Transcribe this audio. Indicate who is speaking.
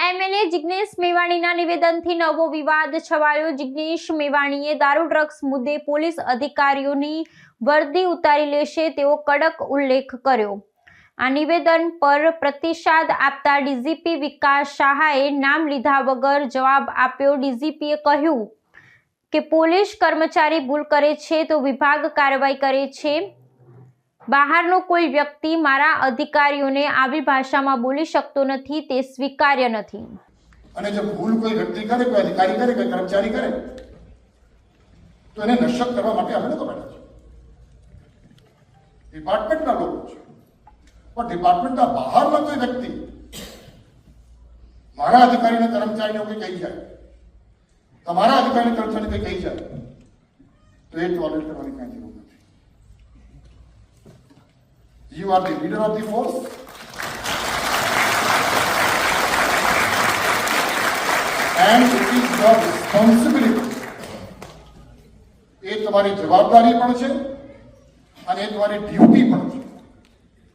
Speaker 1: MLA Jignesh મેવાણીના નિવેદનથી નવો વિવાદ છવાયો। જિગ્નેશ મેવાણીએ દારૂ ડ્રગ્સ મુદ્દે પોલીસ અધિકારીઓની વર્દી ઉતારી લેશે તેવો કડક ઉલ્લેખ કર્યો। આ નિવેદન પર પ્રતિસાદ આપતા ડીજીપી વિકાસ શાહે નામ લીધા વગર જવાબ આપ્યો। ડીજીપીએ કહ્યું કે પોલીસ કર્મચારી ભૂલ કરે છે તો વિભાગ કાર્યવાહી કરે છે। બહારનો કોઈ વ્યક્તિ મારા અધિકારીઓને આવી ભાષામાં બોલી શકતો નથી, તે સ્વીકાર્ય નથી।
Speaker 2: અને જો ભૂલ કોઈ વ્યક્તિ કરે, કોઈ અધિકારી કરે, કોઈ કર્મચારી કરે તો એને નશ્યત કરવા માટે અમે લોકો બેઠા છીએ। ડિપાર્ટમેન્ટના લોકો છે, પણ ડિપાર્ટમેન્ટના બહારના કોઈ વ્યક્તિ મારા અધિકારીને કર્મચારીને કોઈ કહી જાય, તમારા અધિકારીને કર્મચારીને કંઈ કહી જાય તો એ ટોલરેટ કરવાની કાંઈ જરૂર નથી। You are the leader of the force. And it is your responsibility. એ તમારી જવાબદારી પણ છે અને એ તમારી ડ્યુટી પણ છે।